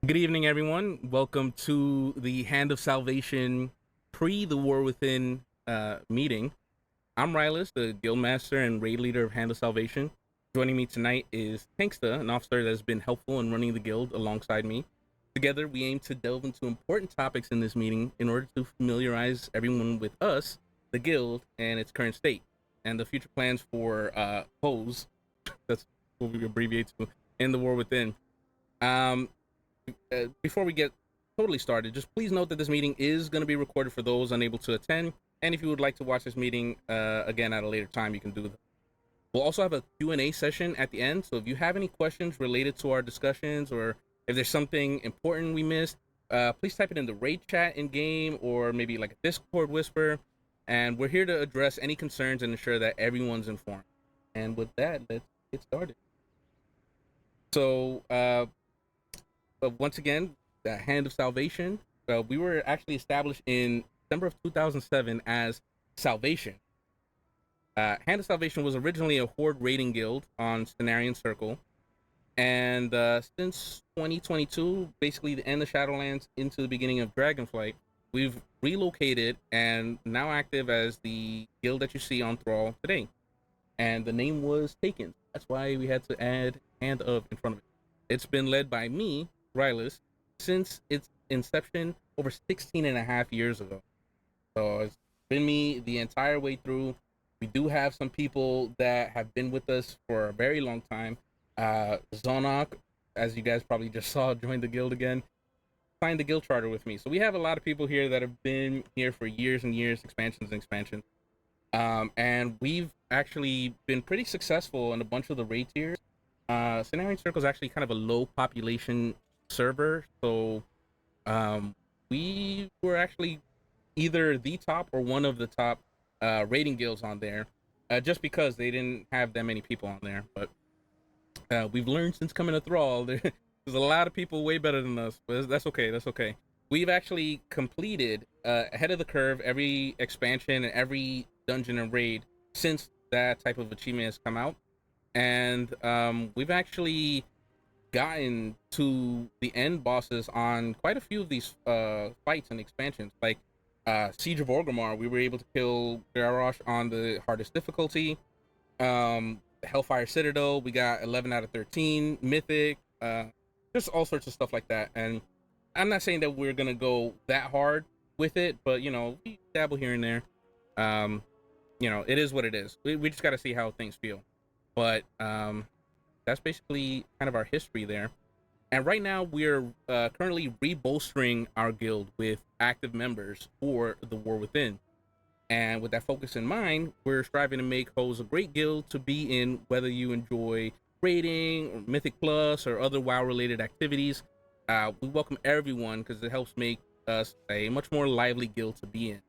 Good evening, everyone. Welcome to the Hand of Salvation pre the War Within meeting. I'm Rylas, the Guildmaster and Raid Leader of Hand of Salvation. Joining me tonight is Tanksta, an officer that has been helpful in running the guild alongside me. Together, we aim to delve into important topics in this meeting in order to familiarize everyone with us, the guild, and its current state, and the future plans for POS. That's what we abbreviate to in the War Within. Before we get totally started, just please note that this meeting is going to be recorded for those unable to attend. And if you would like to watch this meeting again at a later time, you can do that. We'll also have a Q&A session at the end. So if you have any questions related to our discussions, or if there's something important we missed, please type it in the raid chat in game, or maybe like a Discord whisper. And we're here to address any concerns and ensure that everyone's informed. And with that, let's get started. So once again, the Hand of Salvation. We were actually established in December of 2007 as Salvation. Hand of Salvation was originally a horde raiding guild on Cenarian Circle, and since 2022, basically the end of Shadowlands into the beginning of Dragonflight, we've relocated and now active as the guild that you see on Thrall today. And the name was taken. That's why we had to add Hand of in front of it. It's been led by me, Rylas, since its inception over 16 and a half years ago. So it's been me the entire way through. We do have some people that have been with us for a very long time. Zonok, as you guys probably just saw, joined the guild again, signed the guild charter with me. So we have a lot of people here that have been here for years and years, expansions and expansions. And we've actually been pretty successful in a bunch of the raid tiers. Cenarian Circle is actually kind of a low population server, so we were actually either the top or one of the top raiding guilds on there, just because they didn't have that many people on there. But we've learned since coming to Thrall, there's a lot of people way better than us, but that's okay. That's okay. We've actually completed ahead of the curve every expansion and every dungeon and raid since that type of achievement has come out, and we've actually gotten to the end bosses on quite a few of these fights and expansions. Like Siege of Orgrimmar, we were able to kill Garrosh on the hardest difficulty. Hellfire Citadel, we got 11 out of 13. Mythic, just all sorts of stuff like that. And I'm not saying that we're gonna go that hard with it, but you know, we dabble here and there. You know, it is what it is. We just got to see how things feel. But that's basically kind of our history there. And right now we're currently rebolstering our guild with active members for the War Within. And with that focus in mind, we're striving to make HOS a great guild to be in, whether you enjoy raiding or Mythic Plus or other WoW related activities. We welcome everyone because it helps make us a much more lively guild to be in.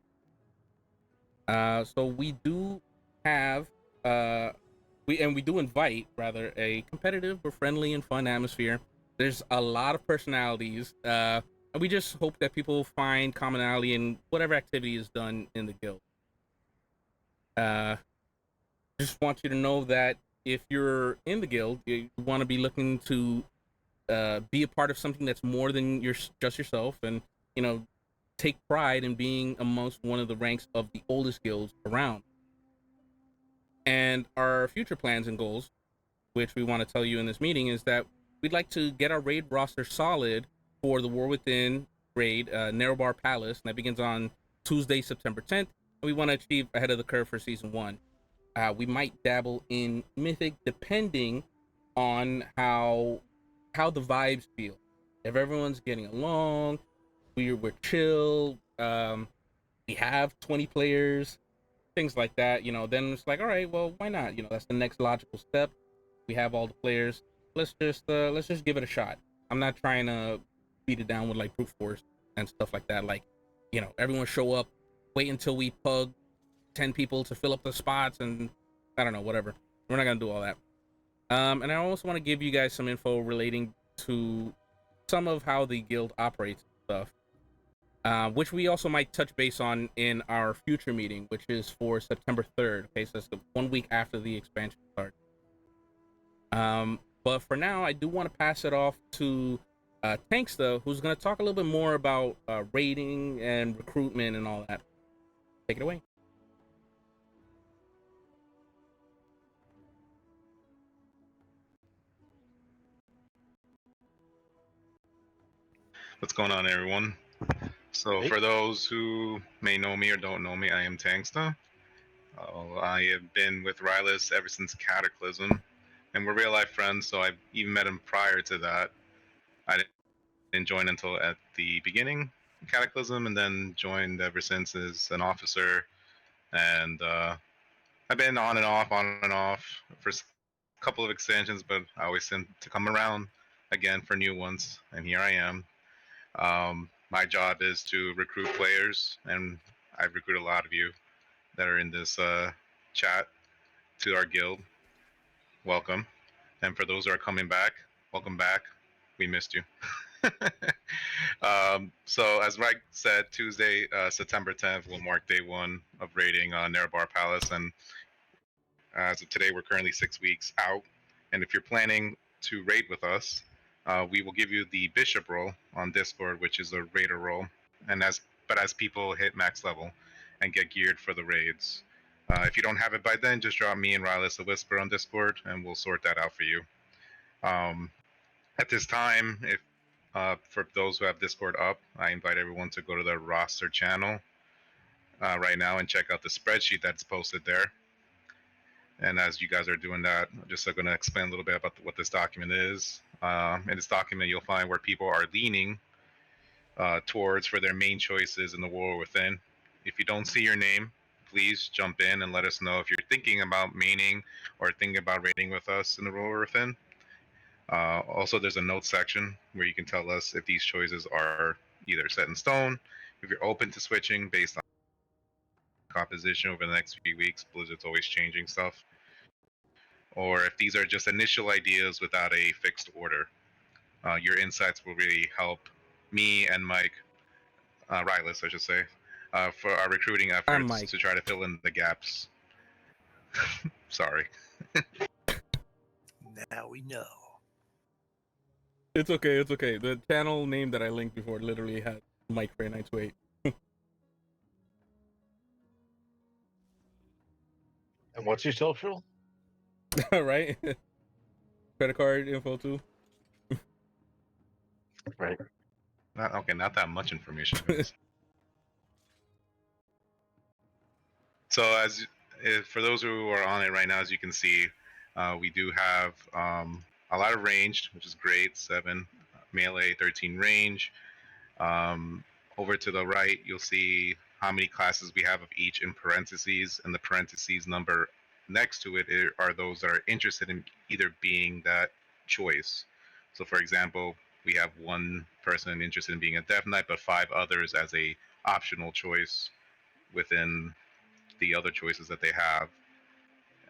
So we do have we do invite rather a competitive but friendly and fun atmosphere. There's a lot of personalities, and we just hope that people find commonality in whatever activity is done in the guild. Just want you to know that if you're in the guild, you want to be looking to be a part of something that's more than just yourself, and you know, take pride in being amongst one of the ranks of the oldest guilds around. And our future plans and goals, which we want to tell you in this meeting, is that we'd like to get our raid roster solid for the War Within raid, Narrowbar Palace, and that begins on Tuesday, September 10th. And we want to achieve ahead of the curve for season 1. We might dabble in Mythic depending on how the vibes feel. If everyone's getting along, we're chill, we have 20 players, things like that, you know, then it's like, all right, well, why not? You know, that's the next logical step. We have all the players. Let's just give it a shot. I'm not trying to beat it down with like brute force and stuff like that. Like, you know, everyone show up, wait until we pug 10 people to fill up the spots, and I don't know, whatever. We're not gonna do all that. And I also want to give you guys some info relating to some of how the guild operates and stuff, which we also might touch base on in our future meeting, which is for September 3rd. Okay, so that's 1 week after the expansion starts. But for now, I do want to pass it off to Tanksta, who's going to talk a little bit more about raiding and recruitment and all that. Take it away. What's going on, everyone? So, for those who may know me or don't know me, I am Tanksta. I have been with Rylus ever since Cataclysm, and we're real life friends, so I've even met him prior to that. I didn't join until at the beginning of Cataclysm, and then joined ever since as an officer. And I've been on and off for a couple of extensions, but I always seem to come around again for new ones, and here I am. My job is to recruit players, and I recruit a lot of you that are in this chat to our guild. Welcome. And for those who are coming back, welcome back. We missed you. So, as Mike said, Tuesday, September 10th, will mark day one of raiding Nerebar Palace. And as of today, we're currently 6 weeks out. And if you're planning to raid with us, we will give you the bishop role on Discord, which is a raider role. And as people hit max level and get geared for the raids. If you don't have it by then, just drop me and Rylus a whisper on Discord, and we'll sort that out for you. Um, at this time, if for those who have Discord up, I invite everyone to go to the roster channel right now and check out the spreadsheet that's posted there. And as you guys are doing that, I'm just going to explain a little bit about what this document is. In this document, you'll find where people are leaning towards for their main choices in the war within. If you don't see your name, please jump in and let us know if you're thinking about maining or thinking about raiding with us in the war within. Also, there's a notes section where you can tell us if these choices are either set in stone, if you're open to switching based on composition over the next few weeks. Blizzard's always changing stuff. Or if these are just initial ideas without a fixed order. Your insights will really help me and Mike, Rylus, I should say, for our recruiting I'm efforts Mike. to try to fill in the gaps. Sorry. Now we know. It's okay. It's okay. The channel name that I linked before literally had Mike Frey 928. And what's your social? Right? Credit card info too. Right. Not that much information, guys. So for those who are on it right now, as you can see, we do have a lot of ranged, which is great. 7 melee, 13 range. Over to the right, you'll see how many classes we have of each in parentheses, and the parentheses number next to it are those that are interested in either being that choice. So, for example, we have one person interested in being a Death Knight, but 5 others as a optional choice within the other choices that they have.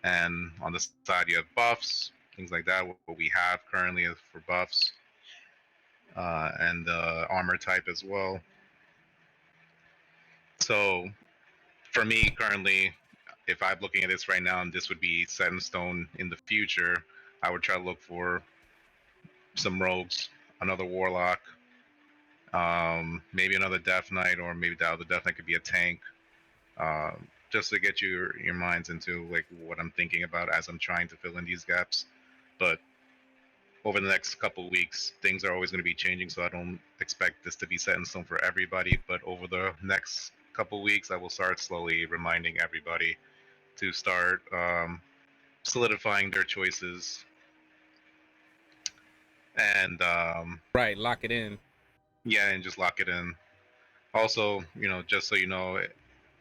And on the side, you have buffs, things like that. What we have currently is for buffs and the armor type as well. So for me currently, if I'm looking at this right now and this would be set in stone in the future, I would try to look for some rogues, another warlock, maybe another Death Knight, or maybe the other Death Knight could be a tank, just to get your minds into like what I'm thinking about as I'm trying to fill in these gaps. But over the next couple of weeks, things are always going to be changing, so I don't expect this to be set in stone for everybody. But over the next couple of weeks, I will start slowly reminding everybody to start solidifying their choices and Right. Lock it in. yeah, and just lock it in. Also, just so you know,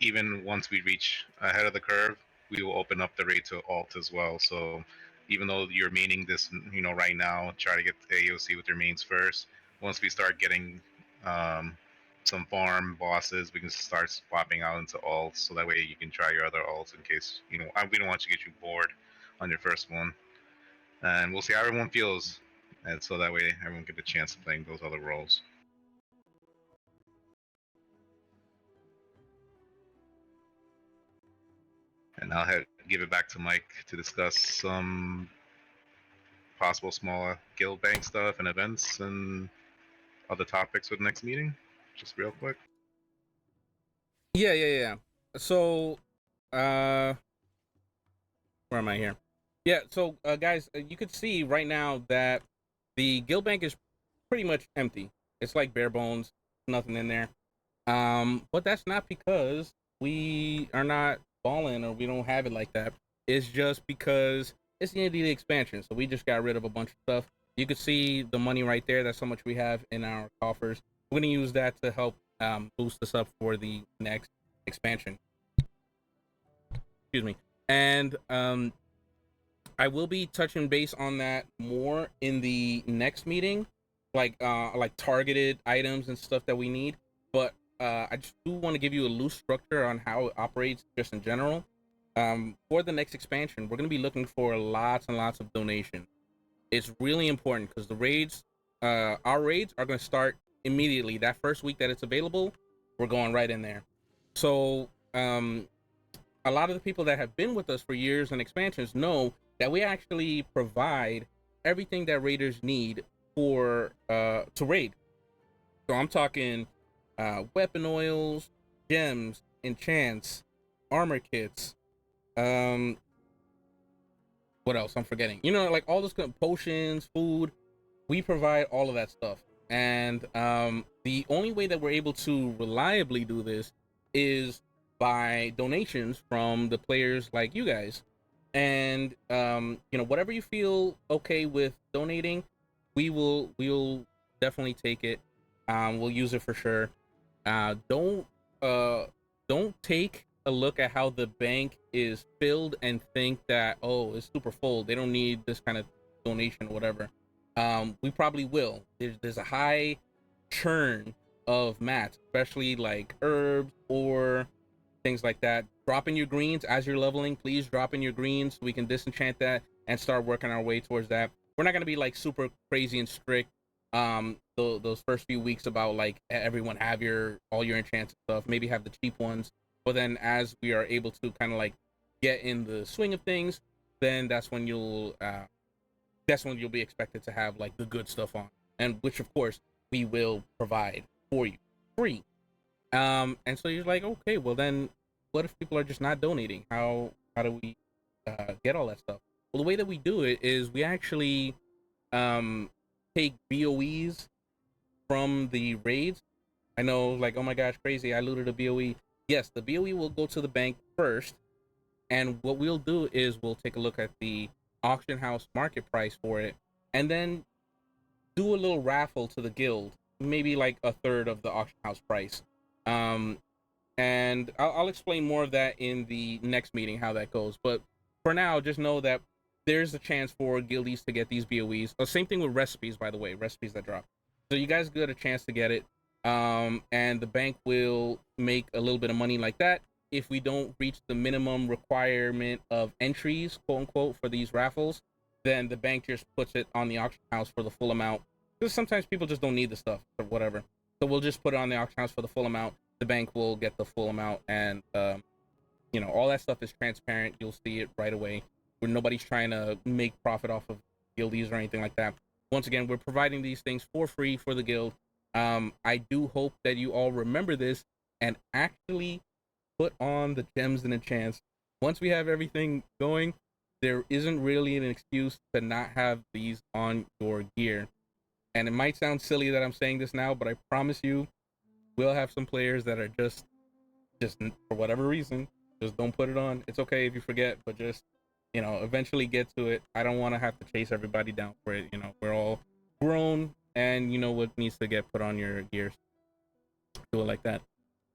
even once we reach ahead of the curve, we will open up the rate to alt as well. So even though you're maining this, right now, try to get AOC with your mains first. Once we start getting some farm bosses, we can start swapping out into alts, so that way you can try your other alts in case we don't want to get you bored on your first one. And we'll see how everyone feels, and so that way everyone get a chance of playing those other roles. And I'll give it back to Mike to discuss some possible small guild bank stuff and events and other topics for the next meeting? Just real quick. Yeah. So, where am I here? Yeah. So, guys, you could see right now that the guild bank is pretty much empty. It's like bare bones, nothing in there. But that's not because we are not balling or we don't have it like that. It's just because it's the end of the expansion. So we just got rid of a bunch of stuff. You can see the money right there. That's how much we have in our coffers. We're gonna use that to help boost us up for the next expansion. Excuse me. And I will be touching base on that more in the next meeting, like targeted items and stuff that we need. But I just do want to give you a loose structure on how it operates just in general. For the next expansion, we're going to be looking for lots and lots of donations. It's really important because the raids, our raids are going to start immediately. That first week that it's available, we're going right in there. So a lot of the people that have been with us for years and expansions know that we actually provide everything that raiders need for to raid. So I'm talking weapon oils, gems, enchants, armor kits. What else? I'm forgetting. You know, like all those kind of potions, food. We provide all of that stuff, and the only way that we're able to reliably do this is by donations from the players like you guys. And you know, whatever you feel okay with donating, we'll definitely take it. We'll use it for sure. Don't don't take a look at how the bank is filled and think that, oh, it's super full, they don't need this kind of donation or whatever. We probably will. There's a high churn of mats, especially like herbs or things like that. Drop in your greens as you're leveling. Please drop in your greens so we can disenchant that and start working our way towards that. We're not gonna be like super crazy and strict those first few weeks about like everyone have all your enchants and stuff. Maybe have the cheap ones, but then as we are able to kind of like get in the swing of things, then that's when you'll be expected to have like the good stuff on, and which of course we will provide for you free. And so you're like, okay, well then what if people are just not donating? How do we get all that stuff? Well, the way that we do it is we actually take BOEs from the raids. I know, like, oh my gosh, crazy, I looted a BOE. Yes, the BOE will go to the bank first, and what we'll do is we'll take a look at the auction house market price for it, and then do a little raffle to the guild, maybe like a third of the auction house price. And I'll explain more of that in the next meeting how that goes. But for now, just know that there's a chance for guildies to get these BOEs. Same thing with recipes, by the way, recipes that drop. So you guys get a chance to get it, and the bank will make a little bit of money like that if we don't reach the minimum requirement of entries, quote unquote, for these raffles. Then the bank just puts it on the auction house for the full amount. Because sometimes people just don't need the stuff or whatever. So we'll just put it on the auction house for the full amount. The bank will get the full amount, and you know, all that stuff is transparent. You'll see it right away. Where nobody's trying to make profit off of guildies or anything like that. Once again, we're providing these things for free for the guild. I do hope that you all remember this and actually put on the gems and enchants. Once we have everything going, there isn't really an excuse to not have these on your gear. And it might sound silly that I'm saying this now, but I promise you, we'll have some players that are just for whatever reason, just don't put it on. It's okay if you forget, but just, you know, eventually get to it. I don't want to have to chase everybody down for it. You know, we're all grown, and you know what needs to get put on your gears. Do it like that.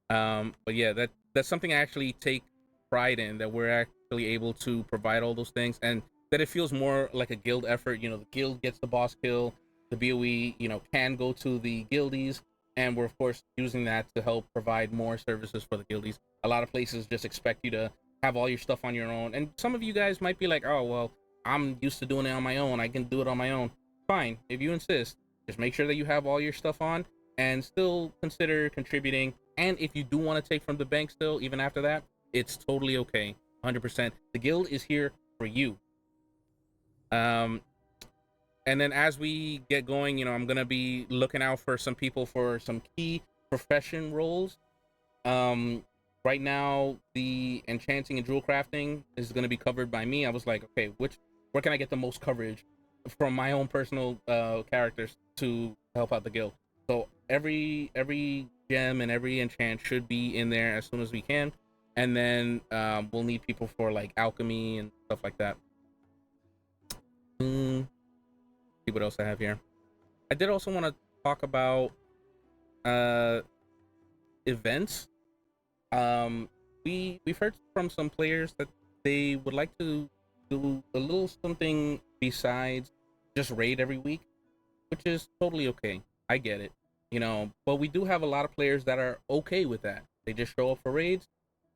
But yeah, that's something I actually take pride in, that we're actually able to provide all those things, and that it feels more like a guild effort. You know, the guild gets the boss kill, the BOE, you know, can go to the guildies, and we're of course using that to help provide more services for the guildies. A lot of places just expect you to have all your stuff on your own, and some of you guys might be like, oh well, I'm used to doing it on my own, I can do it on my own. Fine, if you insist, just make sure that you have all your stuff on and still consider contributing. And if you do want to take from the bank still, even after that, it's totally okay. 100%. The guild is here for you. And then as we get going, I'm gonna be looking out for some people for some key profession roles. Um, right now, the enchanting and jewel crafting is gonna be covered by me. I was like, okay, where can I get the most coverage from my own personal characters to help out the guild? So every gem and every enchant should be in there as soon as we can, and then we'll need people for like alchemy and stuff like that. See what else I have here. I did also want to talk about uh events. We've heard from some players that they would like to do a little something besides just raid every week, which is totally okay. I get it, but we do have a lot of players that are okay with that. They just show up for raids,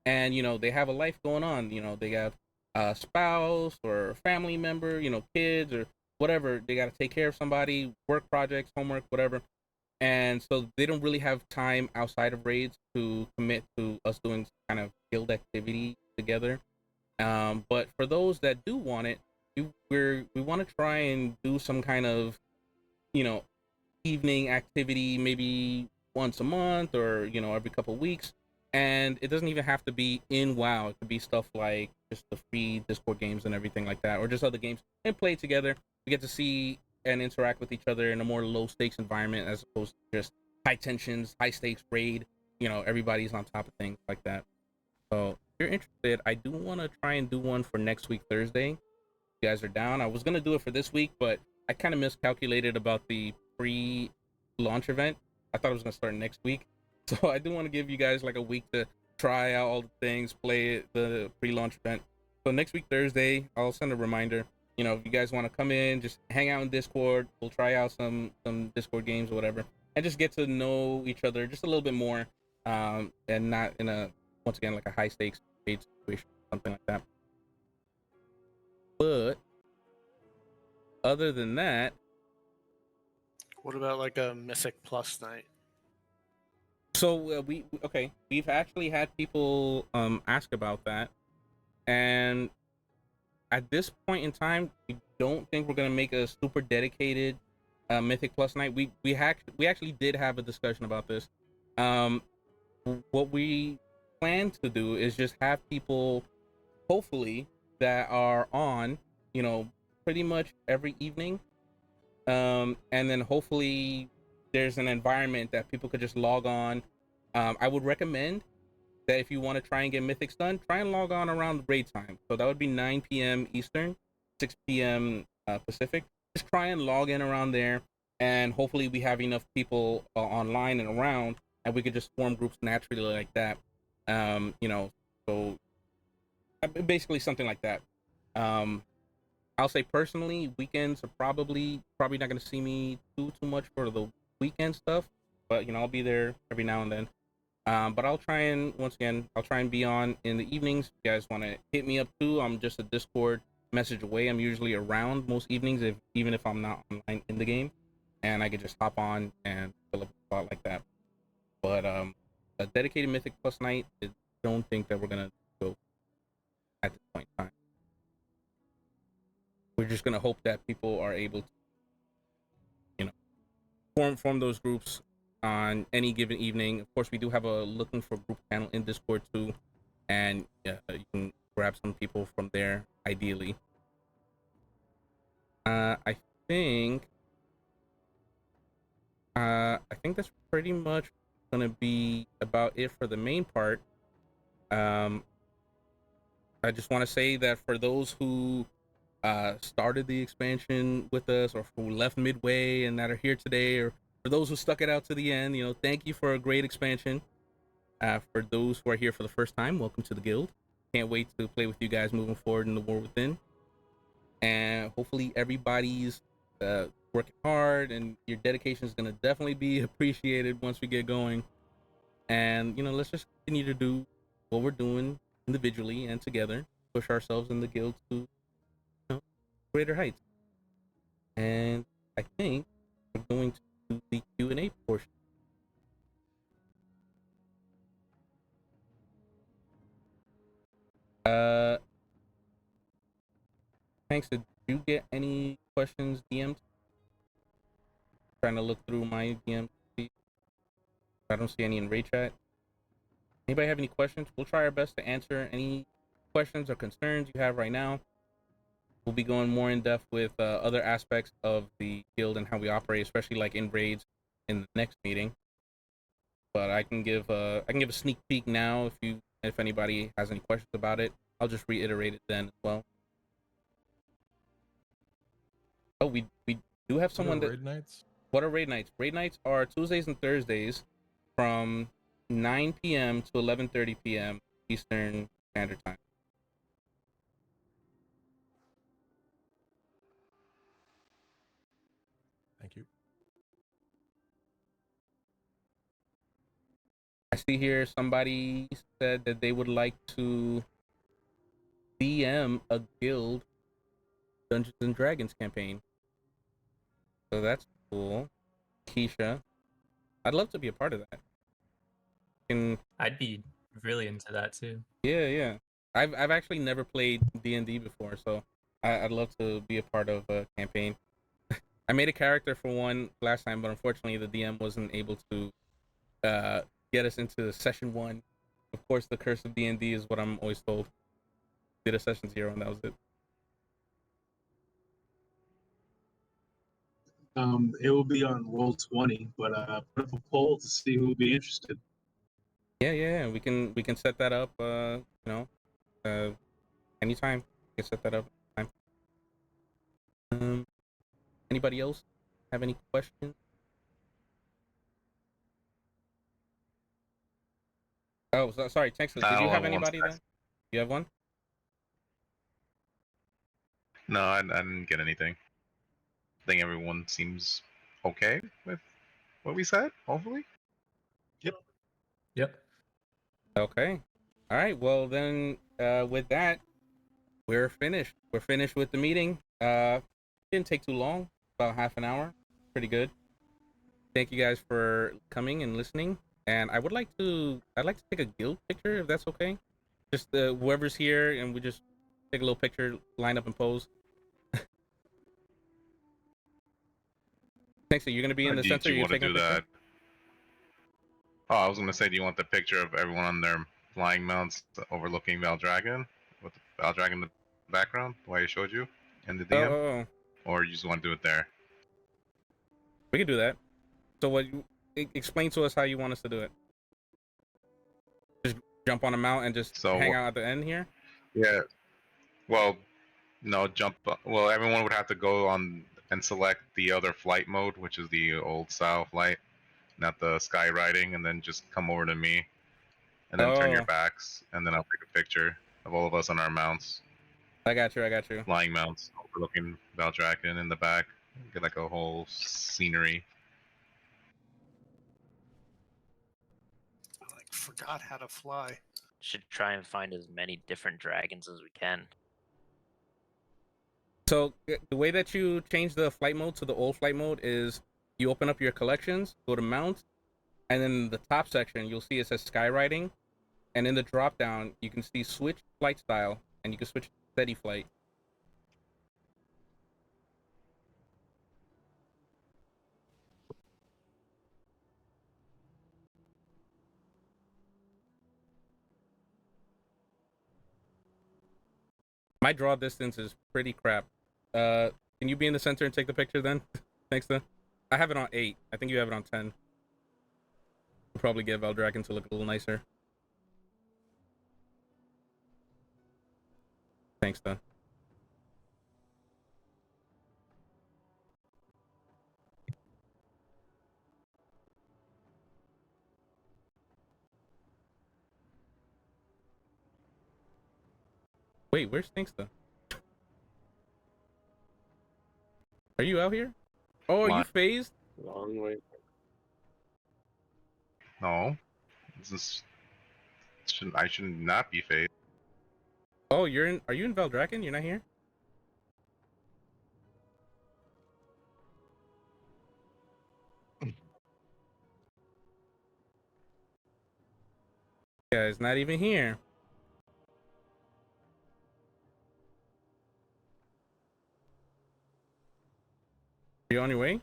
and they have a life going on. They have a spouse or a family member, kids or whatever. They got to take care of somebody, work projects, homework, whatever, and so they don't really have time outside of raids to commit to us doing some kind of guild activity together. But for those that do want it, we want to try and do some kind of you know evening activity, maybe once a month or every couple of weeks. And it doesn't even have to be in WoW. It could be stuff like just the free Discord games and everything like that, or just other games and play together. We get to see and interact with each other in a more low stakes environment as opposed to just high tensions, high stakes raid. Everybody's on top of things like that. So if you're interested, I do want to try and do one for next week Thursday. If you guys are down. I was gonna do it for this week, but I kind of miscalculated about the pre-launch event. I thought it was gonna start next week, so I do want to give you guys like a week to try out all the things, play the pre-launch event. So next week Thursday, I'll send a reminder. If you guys want to come in, just hang out in Discord. We'll try out some Discord games or whatever, and just get to know each other just a little bit more, and not in a once again like a high stakes raid situation, something like that. But other than that, What about like a Mythic Plus night? so we've actually had people ask about that, and at this point in time, we don't think we're gonna make a super dedicated Mythic Plus night. We actually did have a discussion about this. Um, what we plan to do is just have people, hopefully, that are on, pretty much every evening, and then hopefully there's an environment that people could just log on. I would recommend that if you want to try and get mythics done, try and log on around raid time. So that would be 9 p.m. Eastern, 6 p.m. Pacific. Just try and log in around there, and hopefully we have enough people online and around, and we could just form groups naturally like that. So basically something like that. I'll say personally, weekends are probably not going to see me too much for the weekend stuff, but I'll be there every now and then. But I'll try and be on in the evenings. If you guys want to hit me up too, I'm just a Discord message away. I'm usually around most evenings, even if I'm not online in the game, and I could just hop on and fill up a spot like that. But a dedicated Mythic Plus night, I don't think that we're gonna go at this point in time. We're just gonna hope that people are able to, form those groups on any given evening. Of course, we do have a looking for group channel in Discord too, and you can grab some people from there ideally. I think that's pretty much gonna be about it for the main part. I just want to say that for those who started the expansion with us, or who left midway and that are here today, or for those who stuck it out to the end, thank you for a great expansion. For those who are here for the first time, welcome to the guild. Can't wait to play with you guys moving forward in the War Within. And hopefully everybody's working hard, and your dedication is going to definitely be appreciated once we get going. And, let's just continue to do what we're doing individually and together, push ourselves in the guild to greater heights. And I think we're going to do the Q&A portion. Thanks. Did you get any questions DM'd? Trying to look through my DM. I don't see any in raid chat. Anybody have any questions? We'll try our best to answer any questions or concerns you have right now. We'll be going more in depth with other aspects of the guild and how we operate, especially like in raids in the next meeting. But I can give a sneak peek now if anybody has any questions about it. I'll just reiterate it then as well. Oh, we do have someone What are raid nights? What are raid nights? Raid nights are Tuesdays and Thursdays from 9 p.m. to 11:30 p.m. Eastern Standard Time. Thank you. I see here somebody said that they would like to DM a guild Dungeons and Dragons campaign. So that's cool. Keisha, I'd love to be a part of that. I'd be really into that too. Yeah. I've actually never played D&D before, so I'd love to be a part of a campaign. I made a character for one last time, but unfortunately the DM wasn't able to get us into session 1. Of course, the curse of D&D is what I'm always told. Did a session 0 and that was it. It will be on Roll20, but put up a poll to see who would be interested. Yeah. We can set that up. Anytime. We can set that up. Anytime. Anybody else have any questions? Oh, sorry, Texas. Did you have anybody then? You have one? No, I didn't get anything. I think everyone seems okay with what we said, hopefully. Yep. Okay. All right. Well, then, with that, we're finished. We're finished with the meeting. Didn't take too long, about half an hour. Pretty good. Thank you guys for coming and listening. And I'd like to take a guild picture if that's okay. Just whoever's here, and we just take a little picture, line up and pose. Thanks. So you're gonna be in the center. Do you You're want to taking do a picture? that? Oh, I was gonna say, do you want the picture of everyone on their flying mounts overlooking Valdragon with Valdragon in the background, the way I showed you in the DM, Oh. or you just want to do it there? We can do that. So what? Explain to us how you want us to do it. Just jump on a mount and just hang out at the end here. Yeah. Well, no, well, everyone would have to go on and select the other flight mode, which is the old style flight, not the sky riding, and then just come over to me, and then turn your backs, and then I'll take a picture of all of us on our mounts. I got you. Flying mounts overlooking Valdraken in the back. Get like a whole scenery. I forgot how to fly. Should try and find as many different dragons as we can. So the way that you change the flight mode to the old flight mode is you open up your collections, go to mounts, and then in the top section you'll see it says skywriting, and in the drop down you can see switch flight style, and you can switch to steady flight. My draw distance is pretty crap. Can you be in the center and take the picture then? Thanks then. I have it on 8. I think you have it on 10. We'll probably get Valdraken to look a little nicer. Thanks then. Wait, where's Stinksta? Are you out here? Oh, are you phased? Long way. No, I should not be phased. Oh, are you in Valdraken? You're not here? Yeah, it's not even here. Are you on your way?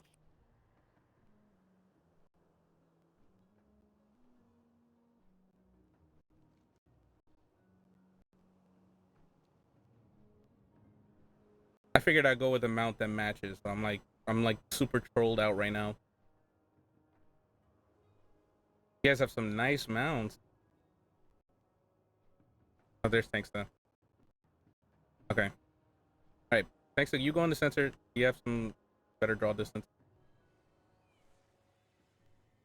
figured I'd go with a mount that matches. So I'm like super trolled out right now. You guys have some nice mounts. Oh, there's Thanks though. Okay. All right. Thanks. You go in the center. You have some better draw distance.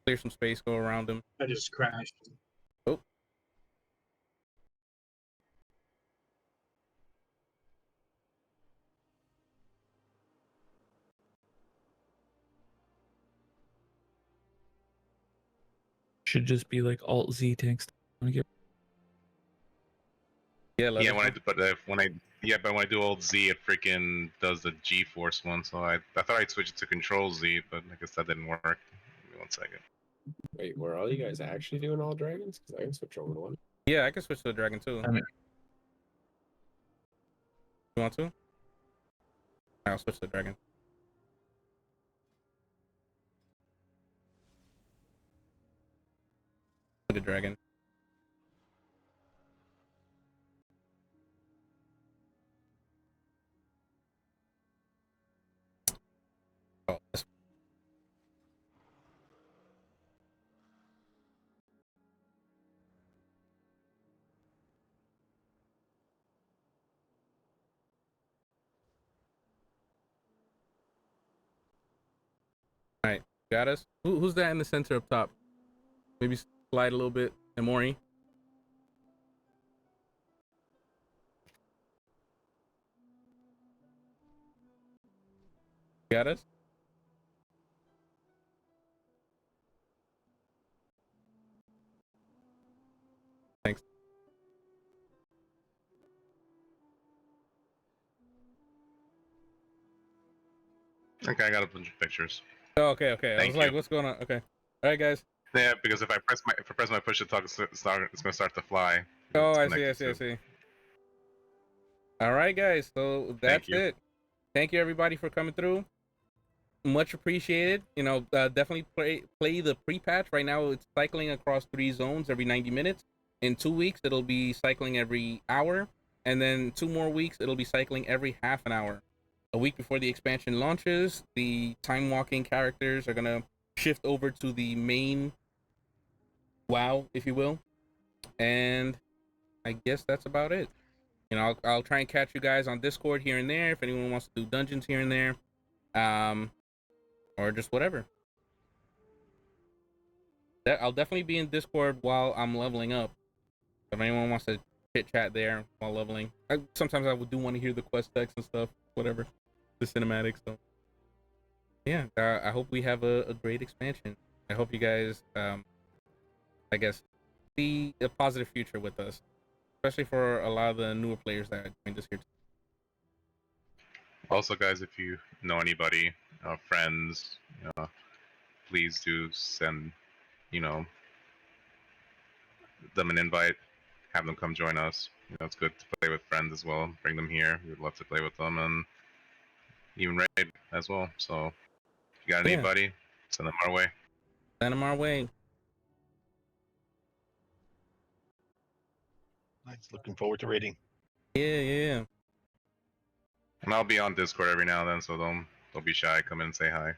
Clear some space. Go around him. I just crashed. Oh. Should just be like Alt Z tanks. Yeah. Yeah, when I do, but when I do Alt Z, it freaking does the G-force one. So I thought I'd switch it to Control Z, but I guess that didn't work. Give me 1 second. Wait, were all you guys actually doing all dragons? Because I can switch over to one. Yeah, I can switch to a dragon too. I mean, You want to? I'll switch to the dragon. The dragon. Oh, this. All right, got us. Who's that in the center up top? Maybe slide a little bit. Amori. Got us. Thanks. Okay, I got a bunch of pictures. Oh, okay. I Thank was like, you. what's going on? Okay. All right, guys. Yeah, because if I press my push to talk, it's gonna start to fly. Oh, It's I connected see. to- All right, guys. So that's you. it. Thank you, everybody, for coming through. Much appreciated. You know, definitely play the pre-patch. Right now, it's cycling across 3 zones every 90 minutes. In 2 weeks, it'll be cycling every hour. And then 2 more weeks, it'll be cycling every half an hour. A week before the expansion launches, the time-walking characters are going to shift over to the main WoW, if you will. And I guess that's about it. You know, I'll try and catch you guys on Discord here and there if anyone wants to do dungeons here and there, or just whatever. I'll definitely be in Discord while I'm leveling up. If anyone wants to chit chat there while leveling, sometimes I do want to hear the quest text and stuff, whatever, the cinematics. So yeah, I hope we have a great expansion. I hope you guys, I guess, see a positive future with us, especially for a lot of the newer players that joined us here. Also, guys, if you know anybody, friends, please do send, them an invite. Have them come join us. It's good to play with friends as well. Bring them here. We'd love to play with them and even raid as well. So, if you got anybody, send them our way. Send them our way. Nice. Looking forward to raiding. Yeah. And I'll be on Discord every now and then, so don't be shy. Come in and say hi.